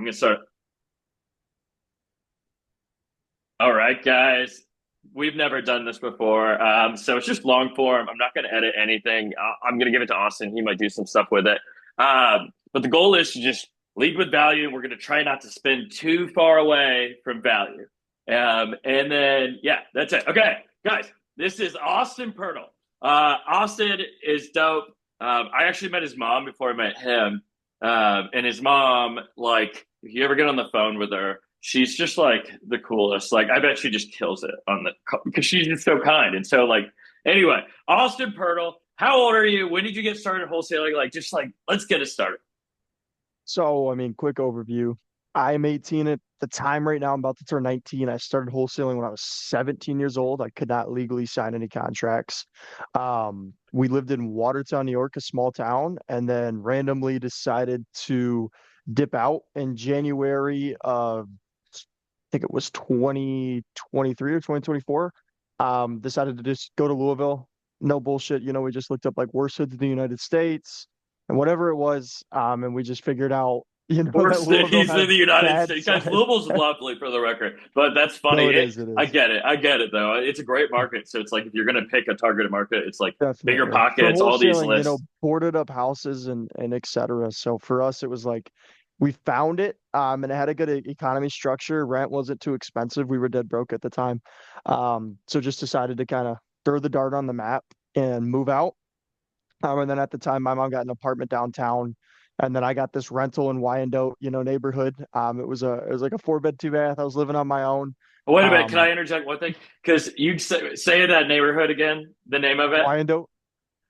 I'm gonna start. All right, guys. We've never done this before, so it's just long form. I'm not gonna edit anything. I'm gonna give it to Austin. He might do some stuff with it. But the goal is to just lead with value. We're gonna try not to spin too far away from value. And then yeah, that's it. Okay, guys. This is Austin Pertl. Austin is dope. I actually met his mom before I met him. And his mom, like, if you ever get on the phone with her, she's just like the coolest. Like, I bet she just kills it on the because she's just so kind and so like. Anyway, Austin Pertl, how old are you? When did you get started wholesaling? Like, just like let's get it started. So, I mean, quick overview. I'm 18 at the time right now. I'm about to turn 19. I started wholesaling when I was 17 years old. I could not legally sign any contracts. We lived in Watertown, New York, a small town, and then randomly decided to dip out in January of, I think it was 2023 or 2024. Decided to just go to Louisville. No bullshit. We just looked up like worst hoods in the United States and whatever it was. And we just figured out, that Worst Louisville cities had in a the United bad States. Guys, side. Louisville's lovely for the record, but that's funny. No, it is. It I is. get it. I get it though. It's a great market. So it's like if you're gonna pick a targeted market, it's like bigger Definitely. For pockets, all these wholesaling, lists. boarded up houses and et cetera. So for us, it was like we found it, and it had a good economy structure. Rent wasn't too expensive. We were dead broke at the time. So just decided to kind of throw the dart on the map and move out. And then at the time, my mom got an apartment downtown, and then I got this rental in Wyandotte, neighborhood. It was like a 4 bed, 2 bath. I was living on my own. Wait a minute. Can Um, I interject one thing? Because you say that neighborhood again, the name of it. Wyandotte,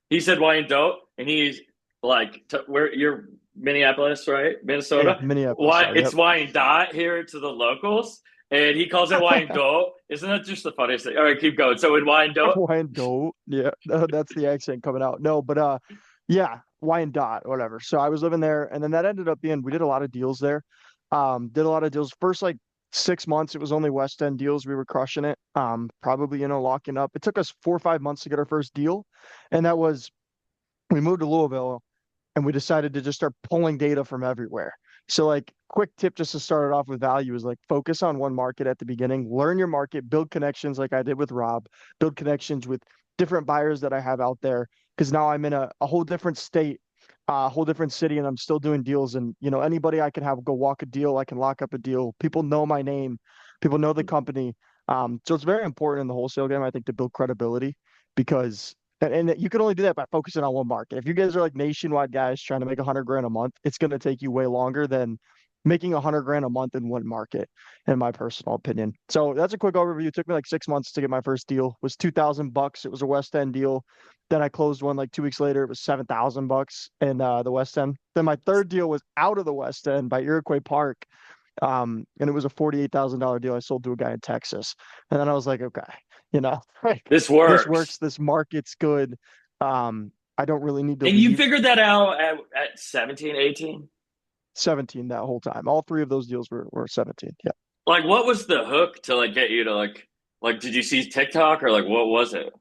He said Wyandotte, and he's like, where you're Minneapolis, right? yeah, Minnesota. Minneapolis. Why Sorry, it's Wyandotte here to the locals, and he calls it yep. Wyandotte. Isn't that just the funniest thing? All right, keep going. So in Wyandotte, Wyandotte. Yeah, that's the accent coming out. No, but yeah, Wyandotte, whatever. So I was living there, and then that ended up being we did a lot of deals there. Did a lot of deals. First like 6 months, it was only West End deals. We were crushing it. Probably locking up. It took us 4 or 5 months to get our first deal, and that was we moved to Louisville and we decided to just start pulling data from everywhere. So like quick tip just to start it off with value is like focus on one market at the beginning, learn your market, build connections like I did with Rob, build connections with different buyers that I have out there because now I'm in a whole different state, a whole different city and I'm still doing deals and anybody I can have go walk a deal, I can lock up a deal. People know my name, people know the company. So it's very important in the wholesale game, I think, to build credibility because and you can only do that by focusing on one market. If you guys are like nationwide guys trying to make 100 grand a month, it's going to take you way longer than making 100 grand a month in one market, in my personal opinion. So that's a quick overview. It took me like 6 months to get my first deal. It was $2,000. It was a West End deal. Then I closed one like 2 weeks later. It was $7,000 in the West End. Then my third deal was out of the West End by Iroquois Park. And it was a $48,000 deal I sold to a guy in Texas. And then I was like, okay, like this this works. works, This market's good. I don't really need to and you leave. figured that out at 17, 18. 17 that whole time. All three of those deals were 17. Yeah. Like, what was the hook to like get you to like? Did you see TikTok or like what was it?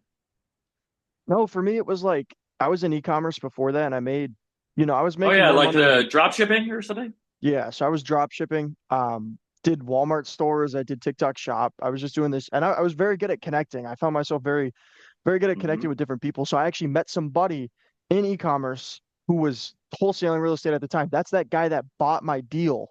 No, for me, it was like I was in e-commerce before that and I made, I was Oh making yeah, more like money the in, drop shipping or something. yeah. So I was drop shipping, did Walmart stores. I did TikTok shop. I was just doing this and I was very good at connecting. I found myself very, very good at connecting Hmm. with different people. So I actually met somebody in e-commerce who was wholesaling real estate at the time. That's that guy that bought my deal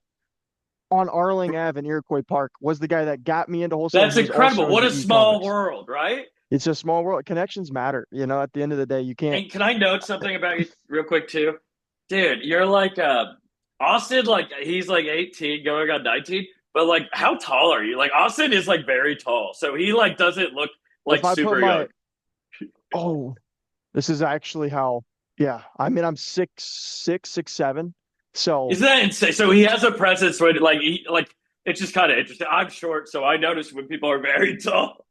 on Arling Ave in Iroquois Park was the guy that got me into wholesaling. That's He was also incredible. What into a small e-commerce. world, right? It's a small world. Connections matter. At the end of the day, you can't. And can I note something about you real quick too? Dude, you're like Austin, like he's like 18, going on 19, but like how tall are you? Like Austin is like very tall. So he like doesn't look If like I put super young. my, oh, this is actually how, yeah. I mean, I'm 6'6", 6'7". So, Isn't that insane? So he has a presence when like it's just kind of interesting. I'm short, so I notice when people are very tall.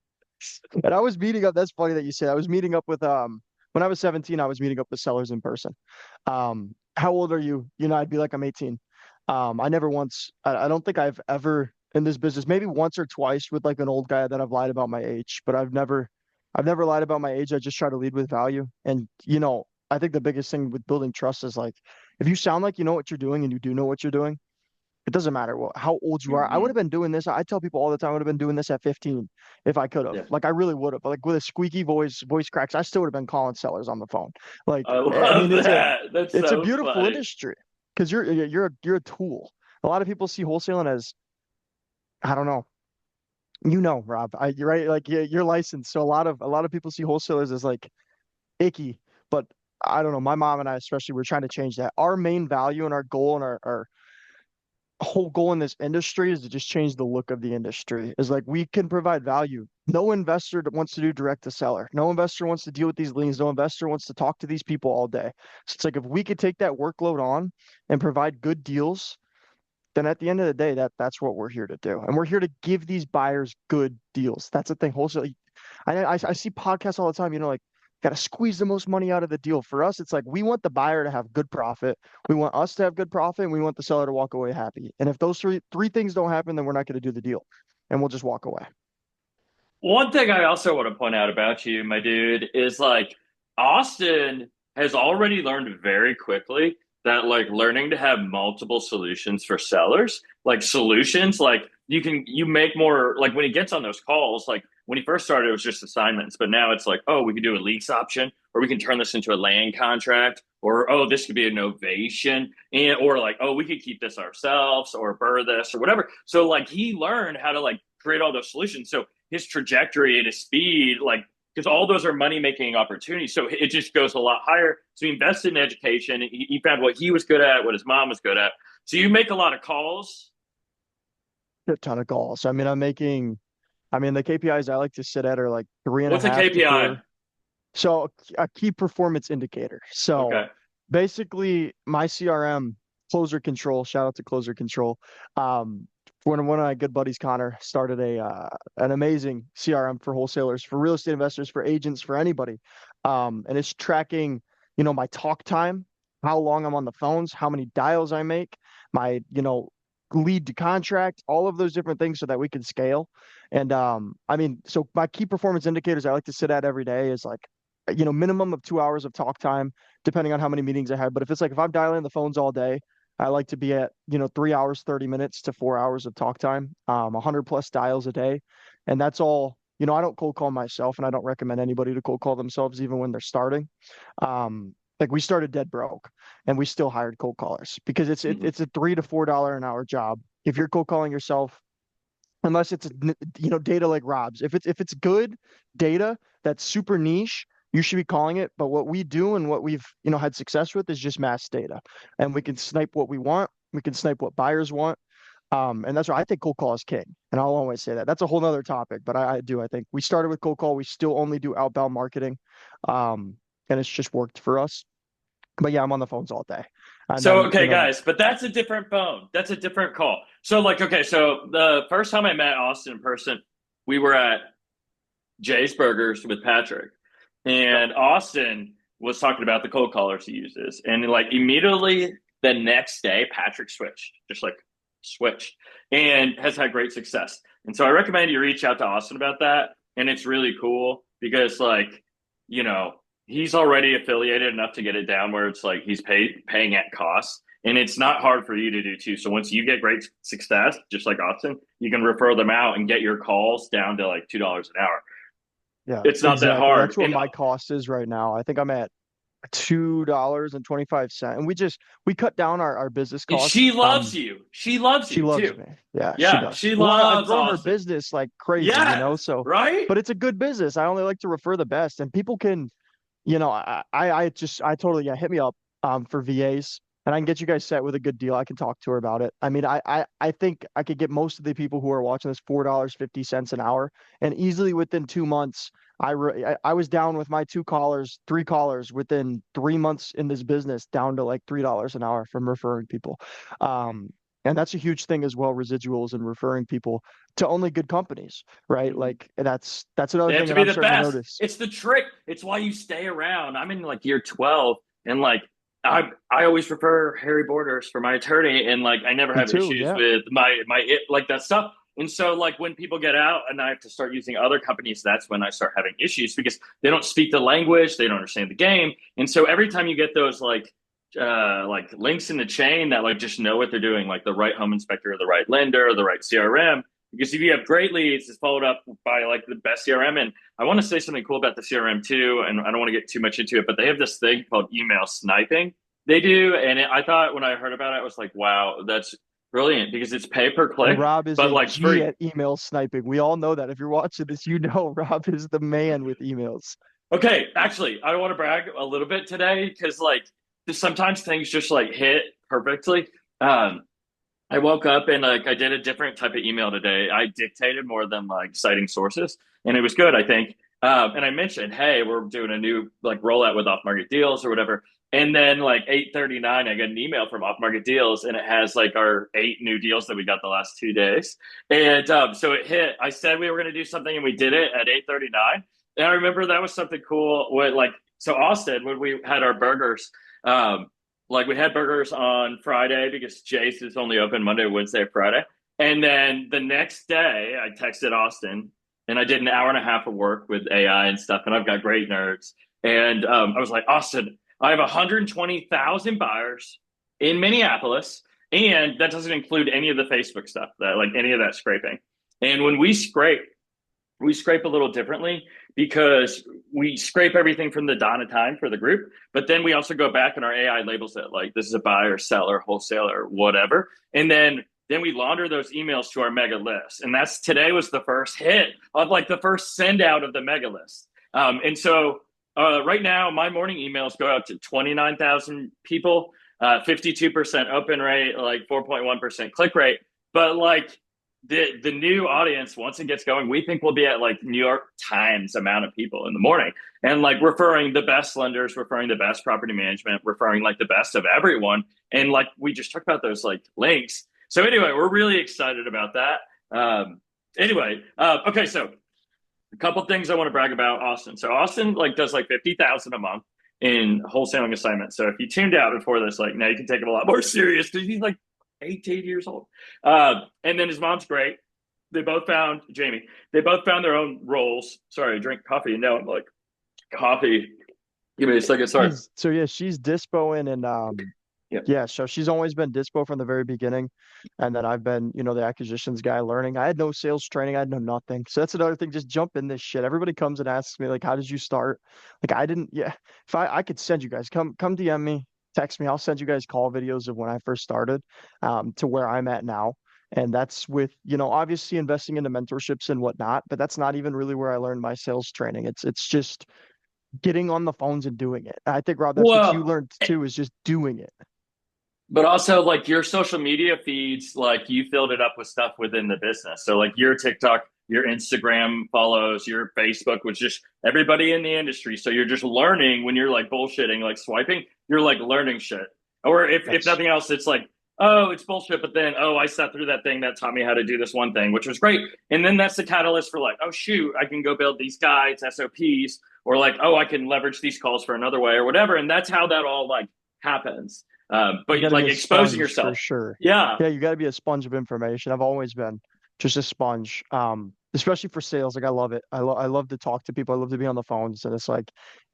and I was meeting up. That's funny that you say. I was meeting up with, when I was 17, I was meeting up with sellers in person. How old are you? I'd be like, I'm 18. I never once, I don't think I've ever in this business, maybe once or twice with like an old guy that I've lied about my age, but I've never lied about my age. I just try to lead with value. And, I think the biggest thing with building trust is like, if you sound like you know what you're doing and you do know what you're doing, It doesn't matter how old you are. I would Hmm. have been doing this. I tell people all the time I would have been doing this at 15 if I could have. Yeah. Like I really would have. Like with a squeaky voice cracks, I still would have been calling sellers on the phone. Like I I mean, love that. That's it's a so beautiful funny. industry because you're a tool. A lot of people see wholesaling as I don't know. You know, Rob, you're right. Like you're licensed, so a lot of people see wholesalers as like icky. But I don't know. My mom and I especially we're trying to change that. Our main value and our goal and our whole goal in this industry is to just change the look of the industry. Is like we can provide value. No investor that wants to do direct to seller. No investor wants to deal with these liens. No investor wants to talk to these people all day. So it's like if we could take that workload on and provide good deals, then at the end of the day, that's what we're here to do. And we're here to give these buyers good deals. That's the thing. Wholesale. I see podcasts all the time, like, got to squeeze the most money out of the deal. For us, it's like we want the buyer to have good profit. We want us to have good profit, and we want the seller to walk away happy. And if those three things don't happen, then we're not going to do the deal, and we'll just walk away. One thing I also want to point out about you, my dude, is like Austin has already learned very quickly that like learning to have multiple solutions for sellers, like solutions, like you make more like when he gets on those calls, like when he first started, it was just assignments, but now it's like, oh, we can do a lease option, or we can turn this into a land contract, or oh, this could be a novation, and or like, oh, we could keep this ourselves, or burr this, or whatever. So like he learned how to like create all those solutions. So his trajectory and his speed, like because all those are money making opportunities. So it just goes a lot higher. So he invested in education. He found what he was good at, what his mom was good at. So you make a lot of calls. A ton of calls. I mean, the KPIs I like to sit at are like three and a What's a half to KPI? four. So a key performance indicator. So Okay. basically my CRM, Closer Control, shout out to Closer Control. Um, one of my good buddies, Connor, started a an amazing CRM for wholesalers, for real estate investors, for agents, for anybody. And it's tracking, my talk time, how long I'm on the phones, how many dials I make, my, lead to contract, all of those different things so that we can scale. And so my key performance indicators I like to sit at every day is like minimum of 2 hours of talk time, depending on how many meetings I have. But if I'm dialing the phones all day, I like to be at, 3 hours, 30 minutes to 4 hours of talk time, 100 plus dials a day. And that's all, I don't cold call myself and I don't recommend anybody to cold call themselves, even when they're starting. Like we started dead broke and we still hired cold callers because Mm-hmm. it's a $3 to $4 an hour job. If you're cold calling yourself, unless it's data like Rob's. If it's good data that's super niche, you should be calling it. But what we do and what we've had success with is just mass data, and we can snipe what we want. We can snipe what buyers want. And that's why I think cold call is king. And I'll always say that. That's a whole nother topic, but I do. I think we started with cold call. We still only do outbound marketing. And it's just worked for us. But yeah, I'm on the phones all day. And So, then, okay, guys, but that's a different phone. That's a different call. So, like, okay, so the first time I met Austin in person, we were at Jay's Burgers with Patrick, yep. and Austin was talking about the cold callers he uses, and like immediately the next day, Patrick switched, just like switched, and has had great success. And so I recommend you reach out to Austin about that, and it's really cool because like you know he's already affiliated enough to get it down where it's like he's paying at cost. And it's not hard for you to do too. So once you get great success, just like Austin, you can refer them out and get your calls down to like $2 an hour. Yeah, It's not that exactly. hard. That's what And my cost is right now. I think I'm at $2.25. And we cut down our business costs. she loves you. She loves She you loves too. me. Yeah, she Yeah, does. she Well, I've loves grown her Austin. business like crazy, Yes, so right? but it's a good business. I only like to refer the best and people can, I totally, yeah, hit me up for VAs and I can get you guys set with a good deal. I can talk to her about it. I mean, I think I could get most of the people who are watching this $4.50 an hour, and easily within 2 months, I was down with my three callers within 3 months in this business, down to like $3 an hour from referring people. And that's a huge thing as well, residuals and referring people to only good companies, right? Mhm. Like that's another They have thing to that be I'm the starting to best. notice. It's the trick. It's why you stay around. I'm in like year 12 and like I always refer Harry Borders for my attorney and like I never Me have too. issues Yeah. with my it like that stuff. And so like when people get out and I have to start using other companies, that's when I start having issues because they don't speak the language, they don't understand the game. And so every time you get those like like links in the chain that like just know what they're doing, like the right home inspector or the right lender or the right CRM. Because if you have great leads, it's followed up by like the best CRM. And I want to say something cool about the CRM too, and I don't want to get too much into it, but they have this thing called email sniping. They do, and I thought when I heard about it, I was like, wow, that's brilliant because it's pay per Oh, click, Rob is but a like G free. at email sniping. We all know that. If you're watching this, you know Rob is the man with emails. Okay, actually, I want to brag a little bit today because like sometimes things just like hit perfectly. Um, I woke up and like I did a different type of email today. I dictated more than like citing sources, and it was good, I think. And I mentioned, hey, we're doing a new like rollout with Off Market Deals or whatever. And then like 8:39, I get an email from Off Market Deals, and it has like our 8 new deals that we got the last 2 days. And so it hit. I said we were going to do something, and we did it at 8:39. And I remember that was something cool. With like so Austin when we had our burgers. Um, like we had burgers on Friday because Jace is only open Monday, Wednesday, Friday. And then the next day, I texted Austin and I did an hour and a half of work with AI and stuff. And I've got great nerds. And I was like, Austin, I have 120,000 buyers in Minneapolis. And that doesn't include any of the Facebook stuff, that like any of that scraping. And when we scrape a little differently because we scrape everything from the dawn of time for the group, but then we also go back and our AI labels it like this is a buyer, seller, wholesaler, whatever. And then we launder those emails to our mega list. And that's today was the first hit of like the first send out of the mega list. And so right now, my morning emails go out to 29,000 people, 52% open rate, like 4.1% click rate. But like the new audience, once it gets going, we think we'll be at like New York Times amount of people in the morning, and like referring the best lenders, referring the best property management, referring like the best of everyone. And like we just talked about those like links. So anyway, we're really excited about that. Okay, so a couple things I want to brag about Austin. So Austin like does like 50,000 a month in wholesaling assignments. So if you tuned out before this, like now you can take him a lot more serious because he's like 18 years old. And then his mom's great. They both found Jamie. They both found their own roles. Sorry, I drink coffee and now I'm like coffee. Give me a second. Sorry. She's dispoing and Yeah. yeah, so she's always been dispo from the very beginning. And then I've been, the acquisitions guy learning. I had no sales training, I had no nothing. So that's another thing, just jump in this shit. Everybody comes and asks me, like, how did you start? Like I didn't, yeah. If I could send you guys, come DM me, text me, I'll send you guys call videos of when I first started to where I'm at now. And that's with, obviously investing into mentorships and whatnot, but that's not even really where I learned my sales training. It's just getting on the phones and doing it. I think Rob, that's what you Well, learned too, is just doing it. but also like your social media feeds, like you filled it up with stuff within the business. So like your TikTok, your Instagram follows, your Facebook was just everybody in the industry. So you're just learning when you're like bullshitting, like swiping, you're like learning shit. Or if Yes. nothing else, it's like, oh, it's bullshit. But then, oh, I sat through that thing that taught me how to do this one thing, which was great. And then that's the catalyst for like, oh, shoot, I can go build these guides, SOPs, or like, oh, I can leverage these calls for another way or whatever. And that's how that all like happens. You But got to be like a exposing sponge for yourself. sure. Yeah. Yeah, you got to be a sponge of information. I've always been just a sponge. Especially for sales. Like I love it. I love to talk to people. I love to be on the phones. And it's like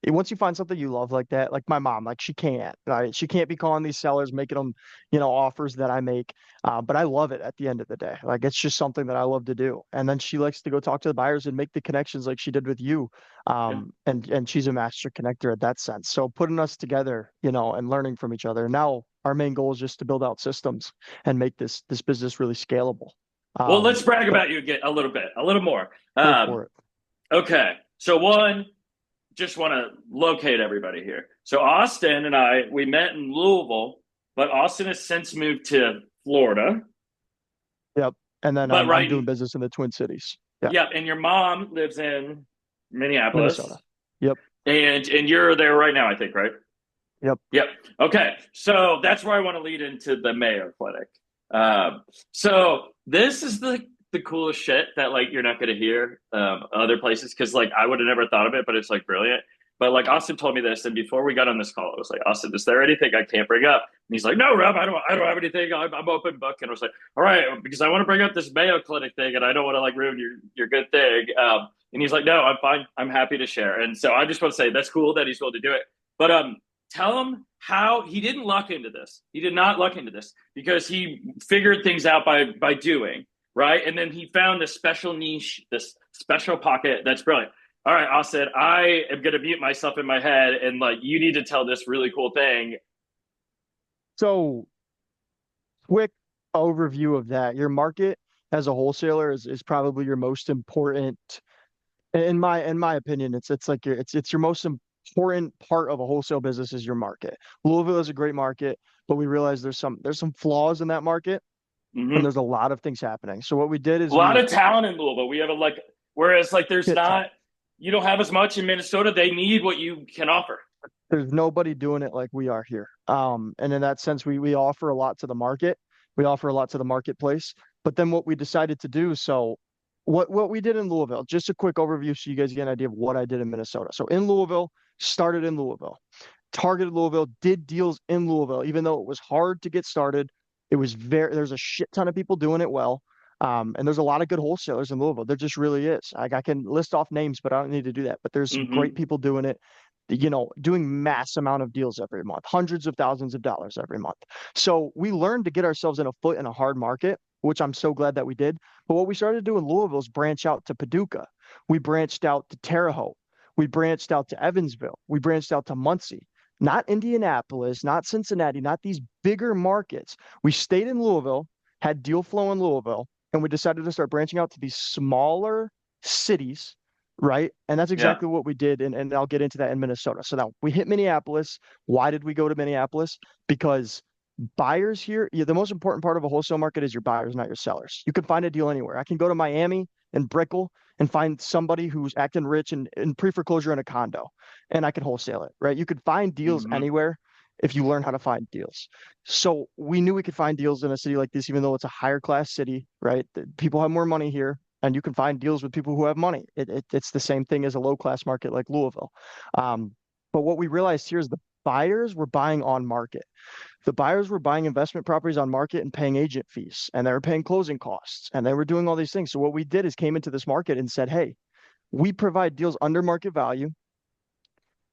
once you find something you love like that, like my mom, like she can't, right? She can't be calling these sellers, making them, offers that I make. But I love it at the end of the day. Like it's just something that I love to do. And then she likes to go talk to the buyers and make the connections like she did with you. Yeah. And she's a master connector at that sense. So putting us together, and learning from each other. Now our main goal is just to build out systems and make this business really scalable. Well, let's Um, brag but about you again a little bit, a little more. go for it. Okay. So one, just want to locate everybody here. So Austin and I, we met in Louisville, but Austin has since moved to Florida. Yep. And then But I'm right, doing business in the Twin Cities. Yeah. yeah, and your mom lives in Minnesota. Minneapolis, Yep. and you're there right now, I think, right? Yep. Yep. Okay. So that's where I want to lead into the Mayo Clinic. So this is the coolest shit that like you're not going to hear other places because like I would have never thought of it, but it's like brilliant. But like Austin told me this, and before we got on this call, I was like, Austin, is there anything I can't bring up? And he's like, No, Rob, I don't have anything. I'm open book. And I was like, all right, because I want to bring up this Mayo Clinic thing, and I don't want to like ruin your good thing. And he's like, No, I'm fine. I'm happy to share. And so I just want to say that's cool that he's willing to do it. But tell him how he didn't luck into this. He did not luck into this because he figured things out by doing, right? And then he found this special niche, this special pocket that's brilliant. All right, Austin, I am gonna mute myself in my head and like you need to tell this really cool thing. So quick overview of that. Your market as a wholesaler is probably your most important in my opinion. It's like it's your most important part of a wholesale business is your market. Louisville is a great market, but we realize there's some flaws in that market and Mm-hmm. there's a lot of things happening. So what we did A is lot we of talent in Louisville. We have a like, whereas like there's hit ton. not, you don't have as much in Minnesota. They need what you can offer. There's nobody doing it like we are here. And in that sense, we offer a lot to the market. We offer a lot to the marketplace. But then what we decided to do, so what we did in Louisville, just a quick overview so you guys get an idea of what I did in Minnesota. So in Louisville, started in Louisville, targeted Louisville, did deals in Louisville, even though it was hard to get started. It was there's a shit ton of people doing it well. And there's a lot of good wholesalers in Louisville. There just really is. I can list off names, but I don't need to do that. But there's some great Mm-hmm. people doing it, doing mass amount of deals every month, hundreds of thousands of dollars every month. So we learned to get ourselves in a foot in a hard market, which I'm so glad that we did. But what we started to do in Louisville is branch out to Paducah. We branched out to Terre Haute. We branched out to Evansville. We branched out to Muncie, not Indianapolis, not Cincinnati, not these bigger markets. We stayed in Louisville, had deal flow in Louisville, and we decided to start branching out to these smaller cities, right? And that's Yeah. exactly what we did. And I'll get into that in Minnesota. So now we hit Minneapolis. Why did we go to Minneapolis? Because buyers here, yeah, the most important part of a wholesale market is your buyers, not your sellers. You can find a deal anywhere. I can go to Miami and Brickell and find somebody who's acting rich and in pre-foreclosure in a condo, and I can wholesale it, right? You could find deals Mm-hmm. anywhere if you learn how to find deals. So we knew we could find deals in a city like this, even though it's a higher class city, right? People have more money here, and you can find deals with people who have money. It's the same thing as a low class market like Louisville. Um, but what we realized here is the buyers were buying on market. The buyers were buying investment properties on market and paying agent fees, and they were paying closing costs, and they were doing all these things. So what we did is came into this market and said, hey, we provide deals under market value,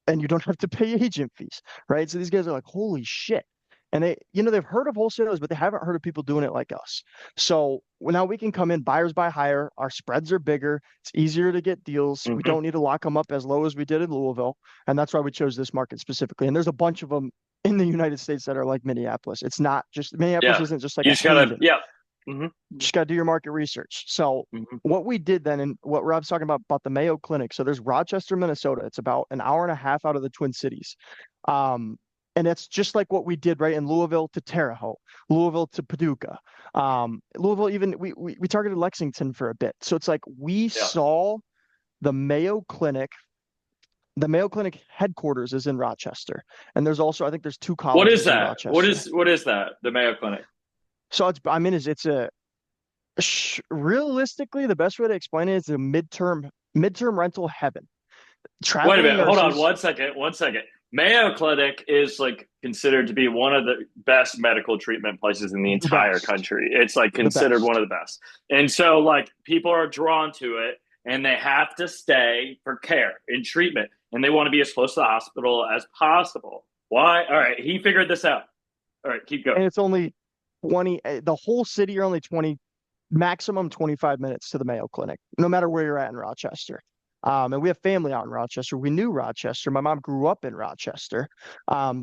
and you don't have to pay agent fees, right? So these guys are like, holy shit. And they've heard of wholesalers, but they haven't heard of people doing it like us. So now we can come in, buyers buy higher, our spreads are bigger, it's easier to get deals. We Mm-hmm. don't need to lock them up as low as we did in Louisville. And that's why we chose this market specifically. And there's a bunch of them in the United States that are like Minneapolis. It's not just Minneapolis Yeah. isn't just like You a just gotta, haven. yeah. Mm-hmm. Just got to do your market research. So Mm-hmm. what we did then, and what Rob's talking about the Mayo Clinic. So there's Rochester, Minnesota. It's about an hour and a half out of the Twin Cities. Um, and it's just like what we did right in Louisville to Terre Haute, Louisville to Paducah. Louisville, even we targeted Lexington for a bit. So it's like we Yeah. saw the Mayo Clinic. The Mayo Clinic headquarters is in Rochester. And there's also, I think there's two What is colleges in that? Rochester. What is that? The Mayo Clinic. So it's a realistically, the best way to explain it is a midterm rental heaven. Wait a Traveling minute. Hold on nurses, one second. One second. Mayo Clinic is like considered to be one of the best medical treatment places in the the entire best, country. It's like the considered one best. of the best. And so like people are drawn to it and they have to stay for care and treatment and they want to be as close to the hospital as possible. Why? All right, he figured this out. All right, keep going. And it's only 20, the whole city are only 20, maximum 25 minutes to the Mayo Clinic, no matter where you're at in Rochester. And we have family out in Rochester. We knew Rochester. My mom grew up in Rochester.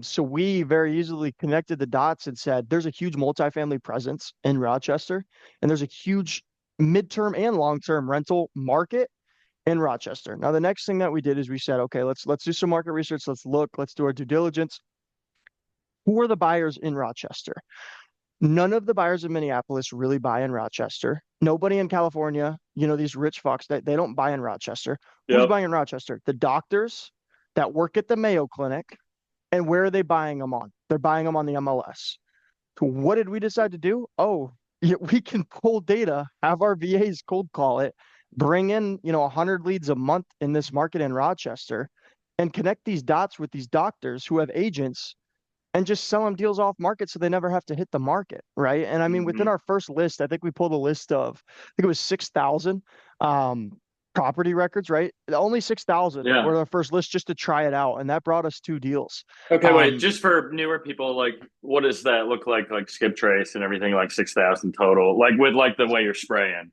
So we very easily connected the dots and said, there's a huge multifamily presence in Rochester, and there's a huge midterm and long-term rental market in Rochester. Now, the next thing that we did is we said, okay, let's do some market research. Let's look, let's do our due diligence. Who are the buyers in Rochester? None of the buyers in Minneapolis really buy in Rochester. Nobody in California, these rich fucks, they don't buy in Rochester. Who's Yep. buying in Rochester? The doctors that work at the Mayo Clinic. And where are they buying them on? They're buying them on the MLS. So what did we decide to do? Oh, yeah, we can pull data, have our VAs cold call it, bring in, 100 leads a month in this market in Rochester, and connect these dots with these doctors who have agents and just sell them deals off market so they never have to hit the market, right? And I mean, Mm-hmm. within our first list, I think we pulled a list of, I think it was 6,000. property records, right? Only 6,000 Yeah. were the first list just to try it out, and that brought us two deals. Okay, wait, Um, just for newer people, like what does that look like skip trace and everything, like 6,000 total, like with like the way you're spraying?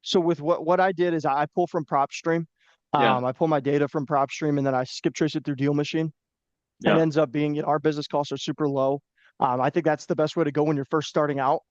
so with what I did is I pull from PropStream. Yeah, I pull my data from PropStream and then I skip trace it through Deal Machine. It yeah. ends up being, our business costs are super low. I think that's the best way to go when you're first starting out.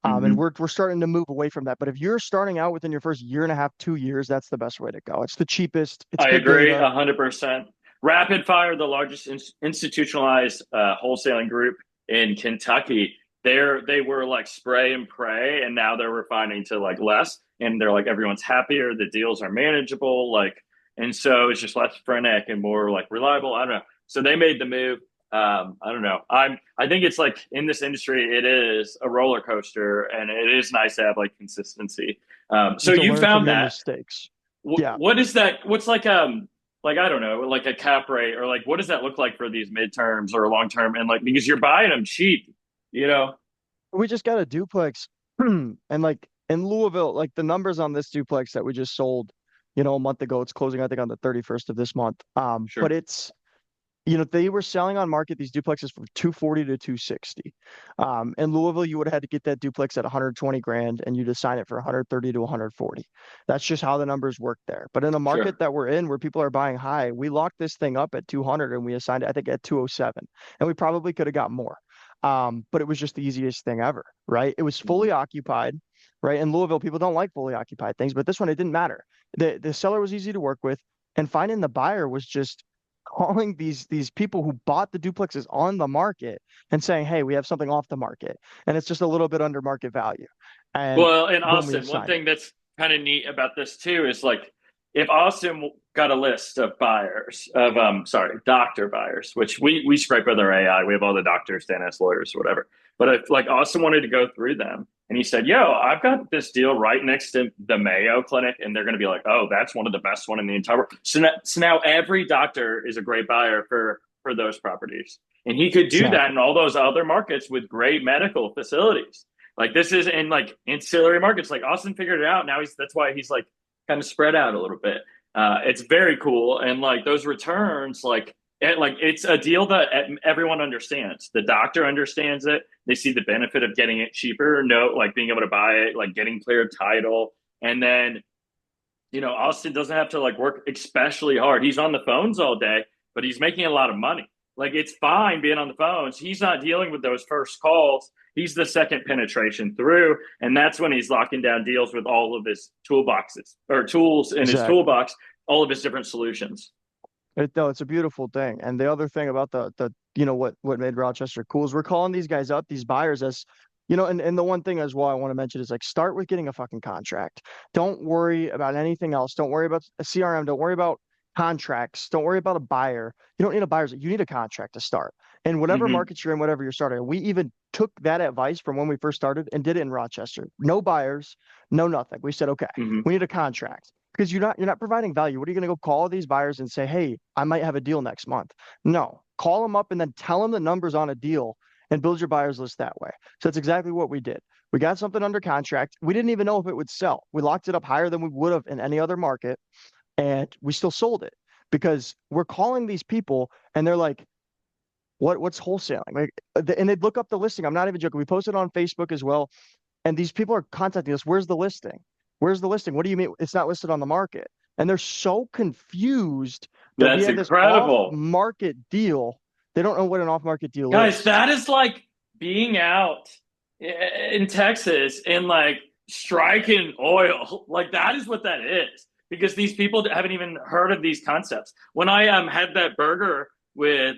And Hmm. we're starting to move away from that. But if you're starting out within your first year and a half, 2 years, that's the best way to go. It's the cheapest. It's I good agree data. 100%. Rapid Fire, the largest institutionalized wholesaling group in Kentucky, they were like spray and pray, and now they're refining to like less, and they're like everyone's happier, the deals are manageable, like, and so it's just less frenetic and more like reliable. I don't know. So they made the move. I don't know. I think it's like in this industry, it is a roller coaster, and it is nice to have like consistency. You So have to you learn from found your that. mistakes. What Yeah. what is that? What's like I don't know, like a cap rate or like what does that look like for these midterms or long term? And like because you're buying them cheap, you know? We just got a duplex and like in Louisville, like the numbers on this duplex that we just sold, a month ago, it's closing, I think, on the 31st of this month. But Sure, it's, they were selling on market these duplexes from 240 to 260. In Louisville, you would have had to get that duplex at 120 grand and you'd assign it for 130 to 140. That's just how the numbers work there. But in a market sure, that we're in where people are buying high, we locked this thing up at 200 and we assigned it, I think, at 207. And we probably could have got more. But it was just the easiest thing ever, right? It was mhm. fully occupied, right? In Louisville, people don't like fully occupied things, but this one, it didn't matter. The seller was easy to work with, and finding the buyer was just calling these people who bought the duplexes on the market and saying, "Hey, we have something off the market, and it's just a little bit under market value," and Well, in boom, we Austin, one assigned it. thing that's kind of neat about this too is like if Austin got a list of buyers of sorry, doctor buyers, which we scrape with our AI, we have all the doctors, dentists, lawyers, whatever. But if like Austin wanted to go through them and he said, "Yo, I've got this deal right next to the Mayo Clinic," and they're going to be like, "Oh, that's one of the best one in the entire world." So now every doctor is a great buyer for those properties, and he could do that Exactly. in all those other markets with great medical facilities. Like this is in like ancillary markets. Like Austin figured it out. Now that's why he's like kind of spread out a little bit. It's very cool, and like those returns, like it's a deal that everyone understands. The doctor understands it. They see the benefit of getting it cheaper. No, like being able to buy it, like getting clear title, and then Austin doesn't have to like work especially hard. He's on the phones all day, but he's making a lot of money. Like it's fine being on the phones. He's not dealing with those first calls. He's the second penetration through, and that's when he's locking down deals with all of his toolboxes or tools in his Exactly. toolbox, all of his different solutions. No, it's a beautiful thing. And the other thing about the what made Rochester cool is we're calling these guys up, these buyers, as and the one thing as well I want to mention is like start with getting a fucking contract. Don't worry about anything else. Don't worry about a CRM. Don't worry about contracts. Don't worry about a buyer. You don't need a buyer. You need a contract to start. And whatever Mm-hmm. market you're in, whatever you're starting, we even took that advice from when we first started and did it in Rochester. No buyers, no nothing. We said, okay, Mm-hmm. we need a contract because you're not providing value. What are you going to go call these buyers and say, "Hey, I might have a deal next month"? No, call them up and then tell them the numbers on a deal and build your buyers list that way. So that's exactly what we did. We got something under contract. We didn't even know if it would sell. We locked it up higher than we would have in any other market, and we still sold it because we're calling these people and they're like, what's wholesaling?" Like, and they'd look up the listing. I'm not even joking. We posted on Facebook as well, and these people are contacting us. Where's the listing? Where's the listing? What do you mean it's not listed on the market? And they're so confused that we That's had this incredible. off-market deal. They don't know what an off-market deal Guys, is. that is like being out in Texas and like striking oil. Like that is what that is. Because these people haven't even heard of these concepts. When I had that burger with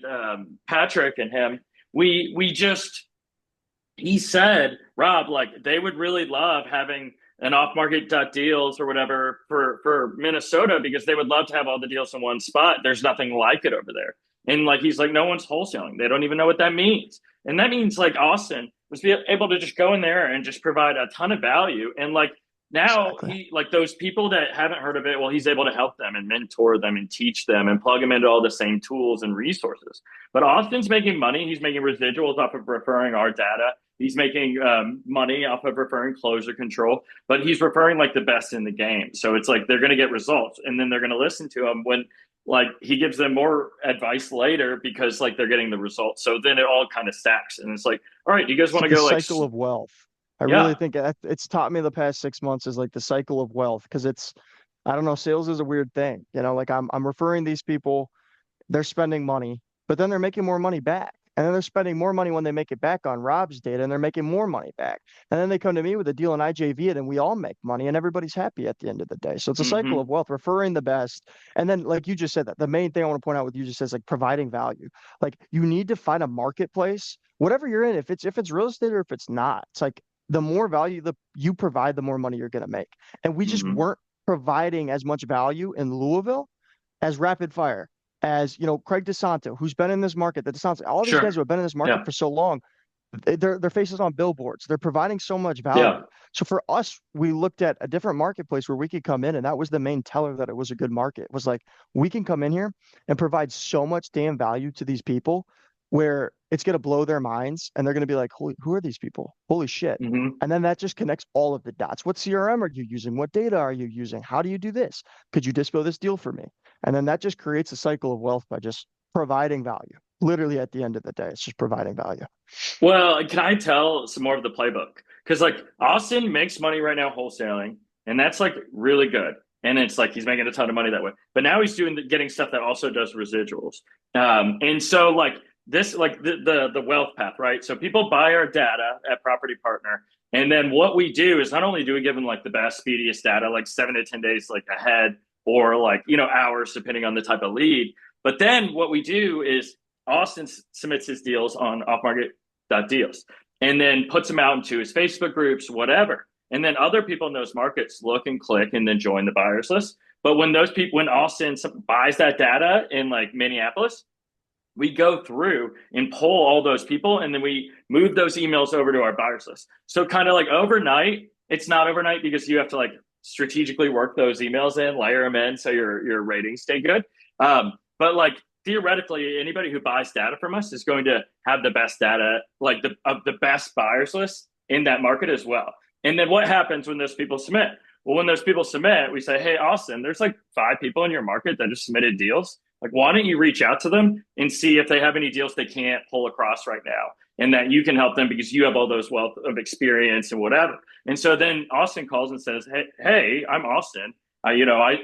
Patrick and him, we just he said, Rob, like they would really love having an off-market.deals or whatever for Minnesota because they would love to have all the deals in one spot. There's nothing like it over there. And like he's like, no one's wholesaling. They don't even know what that means. And that means like Austin was be able to just go in there and just provide a ton of value. And like now Exactly. he like those people that haven't heard of it, well, he's able to help them and mentor them and teach them and plug them into all the same tools and resources. But Austin's making money. He's making residuals off of referring our data he's making money off of referring closure control, but he's referring like the best in the game. So it's like they're going to get results, and then they're going to listen to him when like he gives them more advice later because like they're getting the results. So then it all kind of stacks, and it's like, all right, do you guys It's want to like a go like, cycle of wealth. I really yeah, think it's taught me the past 6 months is like the cycle of wealth because I don't know, sales is a weird thing. Like I'm referring these people, they're spending money, but then they're making more money back. And then they're spending more money when they make it back on Rob's data, and they're making more money back. And then they come to me with a deal and IJV it, and we all make money, and everybody's happy at the end of the day. So it's a cycle mm-hmm, of wealth, referring the best. And then, like you just said, that the main thing I want to point out with you just says like providing value. Like you need to find a marketplace, whatever you're in, if it's real estate or if it's not. It's like the more value that you provide, the more money you're going to make. And we just mm-hmm, weren't providing as much value in Louisville as rapid fire, as Craig DeSanto, who's been in this market, the DeSanto, all these guys sure, who have been in this market yeah, for so long, their faces on billboards. They're providing so much yeah, value. So for us, we looked at a different marketplace where we could come in, and that was the main teller that it was a good market. It was like we can come in here and provide so much damn value to these people where it's going to blow their minds, and they're going to be like, "Holy, who are these people? Holy shit!" mm-hmm. And then that just connects all of the dots. What CRM are you using? What data are you using? How do you do this? Could you dispo this deal for me? And then that just creates a cycle of wealth by just providing value. Literally at the end of the day, it's just providing value. Well, can I tell some more of the playbook? Because like Austin makes money right now wholesaling, and that's like really good. And it's like he's making a ton of money that way. But now he's getting stuff that also does residuals. And so like this, like the wealth path, right? So people buy our data at Property Partner, and then what we do is not only do we give them like the best, speediest data, like 7 to 10 days like ahead, or like hours depending on the type of lead. But then what we do is Austin submits his deals on OffMarket.deals and then puts them out into his Facebook groups, whatever. And then other people in those markets look and click and then join the buyers list. But when those people, when Austin buys that data in like Minneapolis, we go through and pull all those people and then we move those emails over to our buyers list. So kind of like overnight, it's not overnight because you have to like strategically work those emails in, layer them in so your ratings stay good. But like theoretically, anybody who buys data from us is going to have the best data, like the best buyers list in that market as well. And then what happens when those people submit? Well, when those people submit, we say, hey, Austin, there's like 5 people in your market that just submitted deals. Like, why don't you reach out to them and see if they have any deals they can't pull across right now and that you can help them because you have all those wealth of experience and whatever. And so then Austin calls and says, hey, I'm Austin. I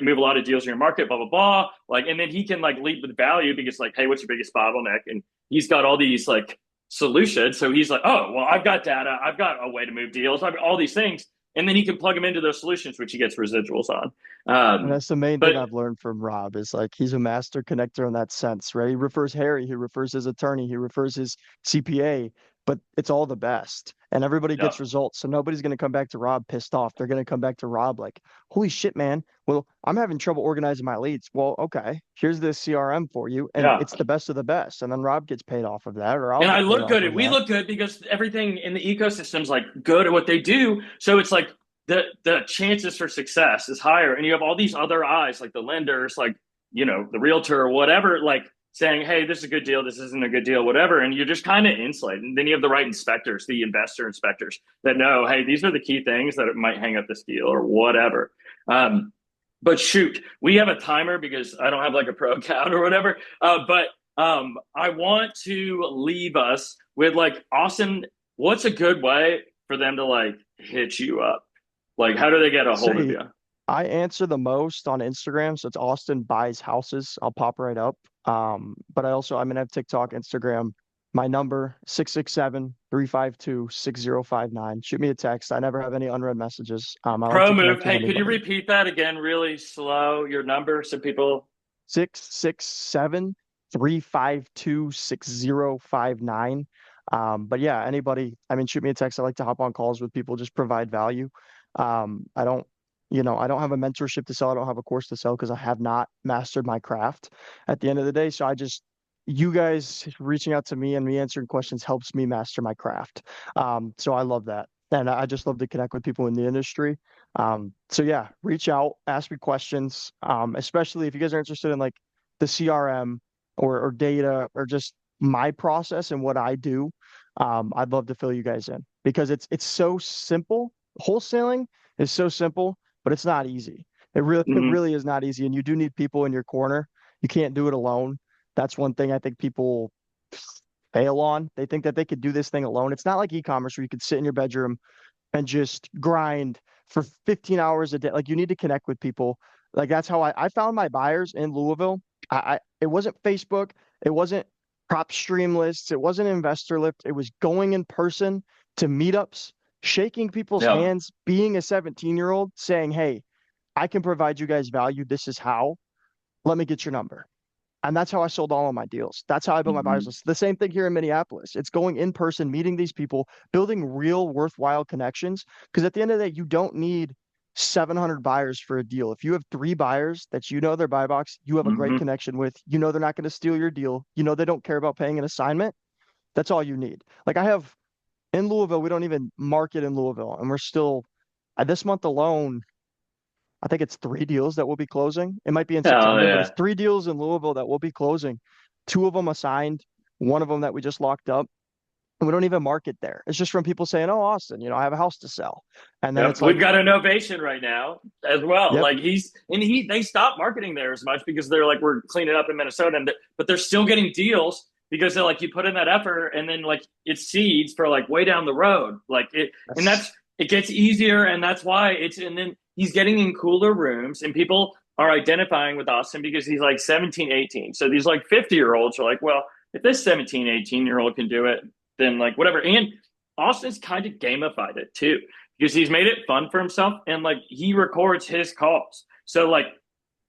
move a lot of deals in your market, blah, blah, blah. Like, and then he can like lead with value because like, hey, what's your biggest bottleneck? And he's got all these like solutions. So he's like, oh, well, I've got data. I've got a way to move deals. I've got all these things. And then he can plug them into those solutions, which he gets residuals on. And that's the main But thing I've learned from Rob is like he's a master connector in that sense, right? He refers Harry, he refers his attorney, he refers his CPA, but it's all the best. And everybody yeah, gets results. So nobody's going to come back to Rob pissed off. They're going to come back to Rob like, holy shit, man. Well, I'm having trouble organizing my leads. Well, okay, here's this CRM for you. And yeah. it's the best of the best. And then Rob gets paid off of that, or I'll And I get paid look off good of and we that. look good because everything in the ecosystem's like good at what they do. So it's like the chances for success is higher. And you have all these other eyes, like the lenders, like, the realtor or whatever, like saying, hey, this is a good deal, this isn't a good deal, whatever. And you're just kind of insulated. And then you have the right inspectors, the investor inspectors that know, hey, these are the key things that it might hang up this deal or whatever. But shoot, we have a timer because I don't have like a pro account or whatever. But I want to leave us with like, Austin, what's a good way for them to like hit you up? Like, how do they get a hold of Say you? I answer the most on Instagram, so it's Austin buys houses. I'll pop right up. But I'm gonna have TikTok, Instagram. My number 667-352-6059. Shoot me a text. I never have any unread messages. I like Pro to move. connect with Hey, could you anybody. repeat that again really slow? Your number so people. 667-352-6059. But yeah, anybody, I mean, shoot me a text. I like to hop on calls with people, just provide value. I don't, I don't have a mentorship to sell. I don't have a course to sell because I have not mastered my craft at the end of the day. So you guys reaching out to me and me answering questions helps me master my craft. So I love that. And I just love to connect with people in the industry. So yeah, reach out, ask me questions, especially if you guys are interested in like the CRM or data or just my process and what I do. I'd love to fill you guys in because it's so simple. Wholesaling is so simple, but it's not easy. It Hmm. really is not easy, and you do need people in your corner. You can't do it alone. That's one thing I think people fail on. They think that they could do this thing alone. It's not like e-commerce where you could sit in your bedroom and just grind for 15 hours a day. Like you need to connect with people. Like that's how I found my buyers in Louisville. It wasn't Facebook, it wasn't prop stream lists, it wasn't investor lift. It was going in person to meetups, shaking people's Yeah. hands, being a 17-year-old, saying, "Hey, I can provide you guys value. This is how. Let me get your number." And that's how I sold all of my deals. That's how I built my buyers Hmm. list. The same thing here in Minneapolis. It's going in person, meeting these people, building real worthwhile connections. Because at the end of the day, you don't need 700 buyers for a deal. If you have three buyers that you know their buy box, you have a great Hmm. connection with, you know they're not going to steal your deal, you know they don't care about paying an assignment, that's all you need. Like I have in Louisville, we don't even market in Louisville, and we're still, this month alone, I think it's three deals that will be closing. It might be in Oh September, but it's yeah. three deals in Louisville that will be closing. Two of them assigned, one of them that we just locked up. And we don't even market there. It's just from people saying, "Oh, Austin, I have a house to sell." And then Yep, it's we've like, got innovation right now as well. "Yep, Like they stopped marketing there as much because they're like we're cleaning up in Minnesota, but they're still getting deals because they're like you put in that effort and then like it seeds for like way down the road. Like it and that's that's it gets easier and that's why it's and then he's getting in cooler rooms and people are identifying with Austin because he's like 17, 18. So these like 50-year-olds are like, well, if this 17, 18-year-old can do it, then like whatever. And Austin's kind of gamified it too because he's made it fun for himself and like he records his calls. So like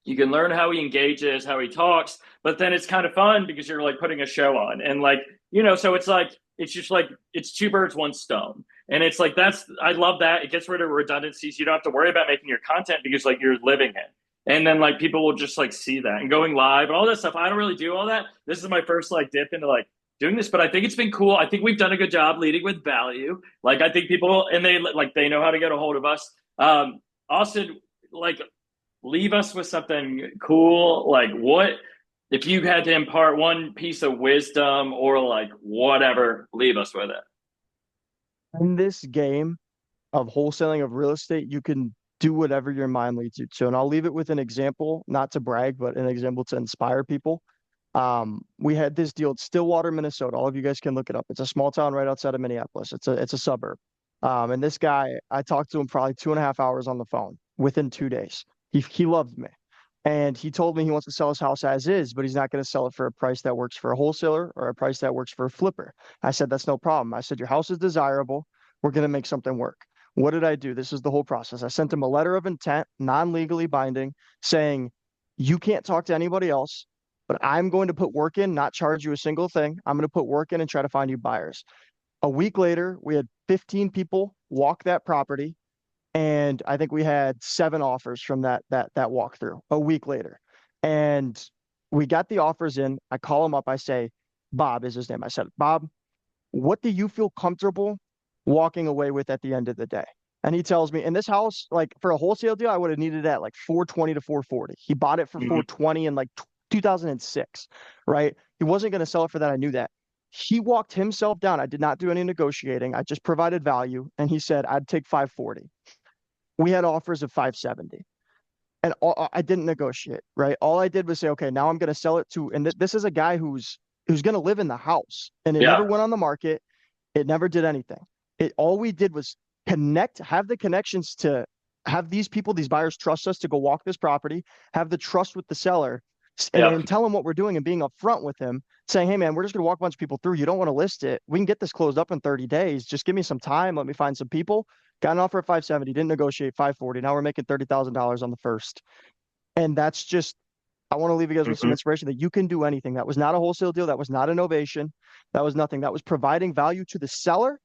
you can learn how he engages, how he talks, but then it's kind of fun because you're like putting a show on and like, so it's like it's just like it's two birds, one stone. And it's like that's I love that. It gets rid of redundancies. You don't have to worry about making your content because like you're living it. And then like people will just like see that and going live and all that stuff. I don't really do all that. This is my first like dip into like doing this, but I think it's been cool. I think we've done a good job leading with value. Like I think people and they know how to get a hold of us. Austin, like leave us with something cool. Like what if you had to impart one piece of wisdom or like whatever, leave us with it. in this game of wholesaling of real estate, you can do whatever your mind leads you to." And I'll leave it with an example, not to brag, but an example to inspire people. We had this deal at Stillwater, Minnesota. All of you guys can look it up. It's a small town right outside of Minneapolis. It's a suburb. And this guy, I talked to him probably 2.5 hours on the phone within 2 days. He loved me. And he told me he wants to sell his house as is, but he's not going to sell it for a price that works for a wholesaler or a price that works for a flipper. I said, "That's no problem." I said, "Your house is desirable. We're going to make something work." What did I do? This is the whole process. I sent him a letter of intent, non-legally binding, saying, "You can't talk to anybody else, but I'm going to put work in, not charge you a single thing. I'm going to put work in and try to find you buyers." A week later, we had 15 people walk that property, and I think we had seven offers from that walkthrough a week later. And we got the offers in. I call him up. I say, Bob is his name. I said, "Bob, what do you feel comfortable walking away with at the end of the day?" And he tells me, in this house, like for a wholesale deal, I would have needed at like 420 to 440. He bought it for Mm-hmm. 420 in like 2006, right? He wasn't going to sell it for that. I knew that. He walked himself down. I did not do any negotiating. I just provided value. And he said, "I'd take 540." We had offers of 570. And I didn't negotiate, right? All I did was say, "Okay, now I'm going to sell it to," and this is a guy who's going to live in the house, and it never Yeah. went on the market. It never did anything. It all we did was have the connections to have these people, these buyers trust us to go walk this property, have the trust with the seller, Yeah. and tell him what we're doing and being upfront with him, saying, "Hey man, we're just gonna walk a bunch of people through. You don't want to list it. We can get this closed up in 30 days. Just give me some time. Let me find some people." Got an offer at 570, didn't negotiate 540. Now we're making $30,000 on the first. And that's just I want to leave you guys with some Mm-hmm. inspiration that you can do anything. That was not a wholesale deal. That was not innovation. That was nothing. That was providing value to the seller,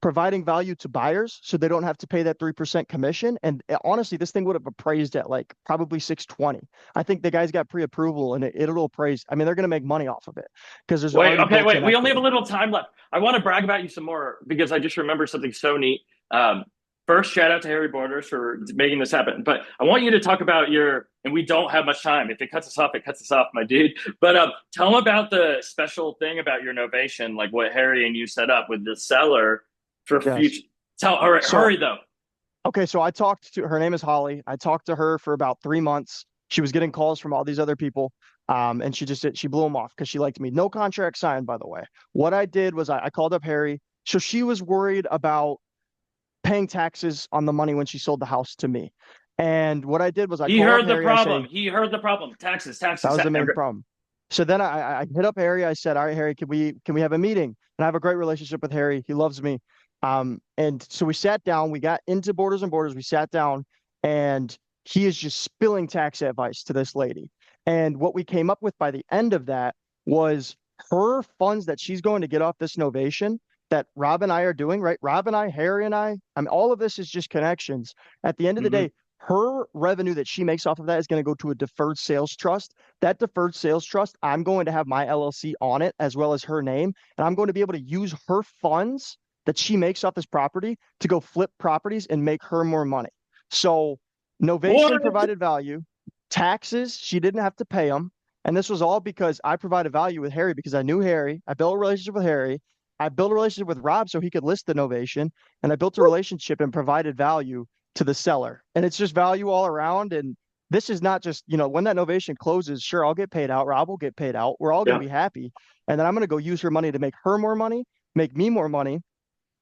providing value to buyers so they don't have to pay that 3% commission. And honestly, this thing would have appraised at like probably 620. I think the guys got pre-approval and it'll appraise. I mean, they're going to make money off of it because there's Wait, already okay, built wait. in We only have a equity. little time left. I want to brag about you some more because I just remembered something so neat. Um, first, shout out to Harry Borders for making this happen. But I want you to talk about your, and we don't have much time. If it cuts us off, it cuts us off, my dude. But tell them about the special thing about your novation, like what Harry and you set up with the seller for Yes. future. Tell, all right, So hurry though. okay, so I talked to her name is Holly. I talked to her for about 3 months. She was getting calls from all these other people. And she blew them off because she liked me. No contract signed, by the way. What I did was I called up Harry. So she was worried about paying taxes on the money when she sold the house to me. And what I did was I He call up heard the Harry. I problem. say, He heard the problem. Taxes, that taxes. was the main problem. So then I hit up Harry. I said, "All right, Harry, can we have a meeting?" And I have a great relationship with Harry. He loves me. And so we sat down. We got into Borders and Borders. We sat down, and he is just spilling tax advice to this lady. And what we came up with by the end of that was her funds that she's going to get off this novation that Rob and I are doing, right? Rob and I, Harry and I mean, all of this is just connections. At the end of the Mm-hmm. day, her revenue that she makes off of that is going to go to a deferred sales trust. That deferred sales trust, I'm going to have my LLC on it as well as her name. And I'm going to be able to use her funds that she makes off this property to go flip properties and make her more money. So, novation What? provided value, taxes, she didn't have to pay them. And this was all because I provided value with Harry because I knew Harry. I built a relationship with Harry. I built a relationship with Rob so he could list the novation. And I built a relationship and provided value to the seller. And it's just value all around. And this is not just, when that novation closes, sure, I'll get paid out. Rob will get paid out. We're all going to Yeah. be happy. And then I'm going to go use her money to make her more money, make me more money.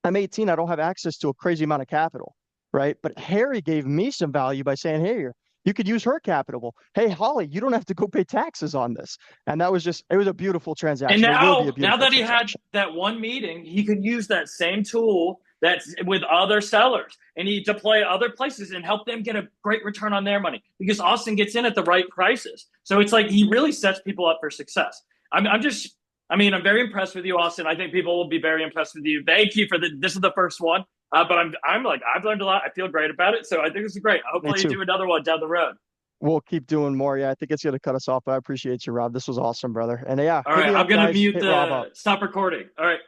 I'm 18. I don't have access to a crazy amount of capital, right? But Harry gave me some value by saying, hey, you could use her capital. Hey, Holly, you don't have to go pay taxes on this. And that was it was a beautiful And transaction. It will be a now beautiful that he had transaction. that one meeting, he could use that same tool that's with other sellers and he deploy other places and help them get a great return on their money because Austin gets in at the right prices. So it's like he really sets people up for success. I'm just, I mean, I'm very impressed with you, Austin. I think people will be very impressed with you. Thank you for this is the first one. But I'm like, I've learned a lot. I feel great about it. So I think this is great. Me Hopefully you too. do another one down the road. We'll keep doing more. Yeah, I think it's going to cut us off, but I appreciate you, Rob. This was awesome, brother. And yeah, All hit right. me I'm up, going to guys. mute Hit Rob up. the stop recording. All right.